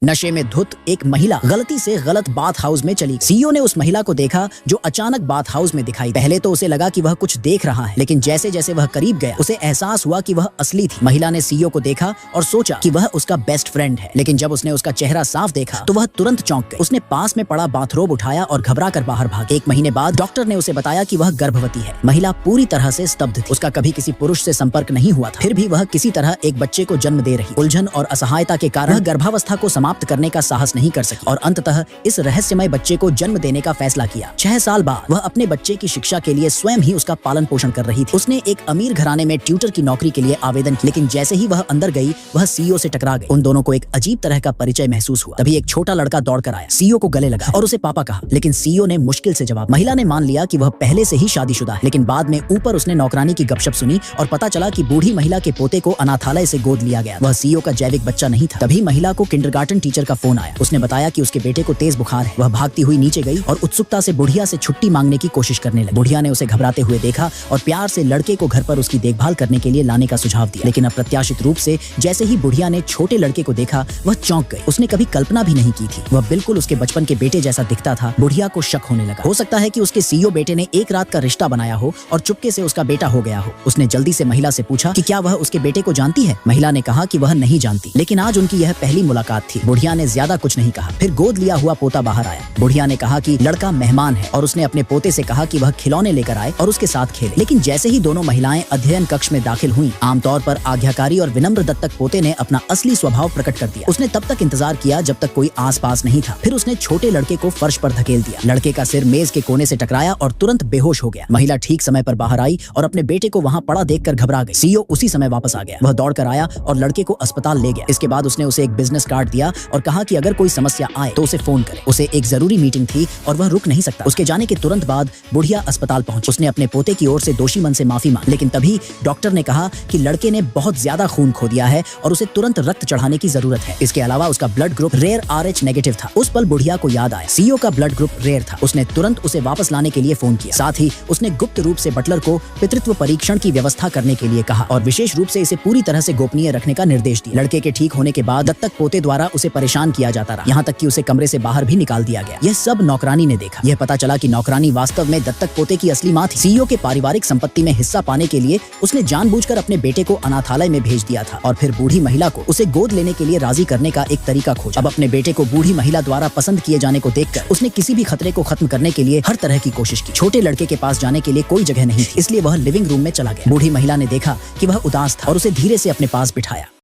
नशे में धुत एक महिला गलती से गलत बाथ हाउस में चली। सीईओ ने उस महिला को देखा जो अचानक बाथ हाउस में दिखाई। पहले तो उसे लगा कि वह कुछ देख रहा है, लेकिन जैसे जैसे वह करीब गया उसे एहसास हुआ कि वह असली थी। महिला ने सीईओ को देखा और सोचा कि वह उसका बेस्ट फ्रेंड है, लेकिन जब उसने उसका चेहरा साफ देखा तो वह तुरंत चौंक गई। उसने पास में पड़ा बाथरोब उठाया और घबरा कर बाहर भागी। 1 महीने बाद डॉक्टर ने उसे बताया कि वह गर्भवती है। महिला पूरी तरह से स्तब्ध थी। उसका कभी किसी पुरुष से संपर्क नहीं हुआ था, फिर भी वह किसी तरह एक बच्चे को जन्म दे रही। उलझन और असहायता के कारण गर्भावस्था को समाप्त करने का साहस नहीं कर सकी और अंततः इस रहस्यमय बच्चे को जन्म देने का फैसला किया। 6 साल बाद वह अपने बच्चे की शिक्षा के लिए स्वयं ही उसका पालन पोषण कर रही थी। उसने एक अमीर घराने में ट्यूटर की नौकरी के लिए आवेदन किया, लेकिन जैसे ही वह अंदर गई वह सीईओ से टकरा गई। उन दोनों को एक अजीब तरह का परिचय महसूस हुआ। तभी एक छोटा लड़का दौड़कर आया, सीईओ को गले लगा और उसे पापा कहा, लेकिन सीईओ ने मुश्किल से जवाब। महिला ने मान लिया कि वह पहले से ही शादीशुदा है, लेकिन बाद में ऊपर उसने नौकरानी की गपशप सुनी और पता चला कि बूढ़ी महिला के पोते को अनाथालय से गोद लिया गया। वह सीईओ का जैविक बच्चा नहीं था। तभी महिला को किंडरगार्टन टीचर का फोन आया। उसने बताया कि उसके बेटे को तेज बुखार है। वह भागती हुई नीचे गई और उत्सुकता से बुढ़िया से छुट्टी मांगने की कोशिश करने लगी। बुढ़िया ने उसे घबराते हुए देखा और प्यार से लड़के को घर पर उसकी देखभाल करने के लिए लाने का सुझाव दिया, लेकिन अप्रत्याशित रूप से जैसे ही बुढ़िया ने छोटे लड़के को देखा वह चौंक गई। उसने कभी कल्पना भी नहीं की थी। वह बिल्कुल उसके बचपन के बेटे जैसा दिखता था। बुढ़िया को शक होने लगा। हो सकता है कि उसके सीईओ बेटे ने एक रात का रिश्ता बनाया हो और चुपके से उसका बेटा हो गया हो। उसने जल्दी से महिला से पूछा कि क्या वह उसके बेटे को जानती है। महिला ने कहा कि वह नहीं जानती, लेकिन आज उनकी यह पहली मुलाकात थी। बुढ़िया ने ज्यादा कुछ नहीं कहा। फिर गोद लिया हुआ पोता बाहर आया। बुढ़िया ने कहा कि लड़का मेहमान है और उसने अपने पोते से कहा कि वह खिलौने लेकर आए और उसके साथ खेले। लेकिन जैसे ही दोनों महिलाएं अध्ययन कक्ष में दाखिल हुईं, आमतौर पर आज्ञाकारी और विनम्र दत्तक पोते ने अपना असली स्वभाव प्रकट कर दिया। उसने तब तक इंतजार किया जब तक कोई आसपास नहीं था। फिर उसने छोटे लड़के को फर्श पर धकेल दिया। लड़के का सिर मेज के कोने से टकराया और तुरंत बेहोश हो गया। महिला ठीक समय पर बाहर आई और अपने बेटे को वहां पड़ा देखकर घबरा गई। सीईओ उसी समय वापस आ गया। वह दौड़कर आया और लड़के को अस्पताल ले गया। इसके बाद उसने उसे एक बिजनेस कार्ड दिया और कहा कि अगर कोई समस्या आए तो उसे फोन करे। उसे एक जरूरी मीटिंग थी और वह रुक नहीं सकता। उसके जाने के तुरंत बाद बुढ़िया अस्पताल पहुंची। उसने अपने पोते की ओर से दोषी मन से माफी मांगी, लेकिन तभी डॉक्टर ने कहा कि लड़के ने बहुत ज्यादा खून खो दिया है और उसे तुरंत रक्त चढ़ाने की जरूरत है। इसके अलावा उसका blood group rare RH negative था। उस पल बुढ़िया को याद आया सीईओ का ब्लड ग्रुप रेयर था। उसने तुरंत उसे वापस लाने के लिए फोन किया। साथ ही उसने गुप्त रूप से बटलर को पितृत्व परीक्षण की व्यवस्था करने के लिए कहा और विशेष रूप से इसे पूरी तरह से गोपनीय रखने का निर्देश दिया। लड़के के ठीक होने के बाद दत्तक पोते द्वारा उसे परेशान किया जाता रहा, यहाँ तक कि उसे कमरे से बाहर भी निकाल दिया गया। यह सब नौकरानी ने देखा। यह पता चला कि नौकरानी वास्तव में दत्तक पोते की असली मां थी। सीईओ के पारिवारिक संपत्ति में हिस्सा पाने के लिए उसने जानबूझकर अपने बेटे को अनाथालय में भेज दिया था और फिर बूढ़ी महिला को उसे गोद लेने के लिए राजी करने का एक तरीका खोजा। अब अपने बेटे को बूढ़ी महिला द्वारा पसंद किए जाने को देखकर उसने किसी भी खतरे को खत्म करने के लिए हर तरह की कोशिश की। छोटे लड़के के पास जाने के लिए कोई जगह नहीं थी, इसलिए वह लिविंग रूम में चला गया। बूढ़ी महिला ने देखा कि वह उदास था और उसे धीरे से अपने पास बिठाया।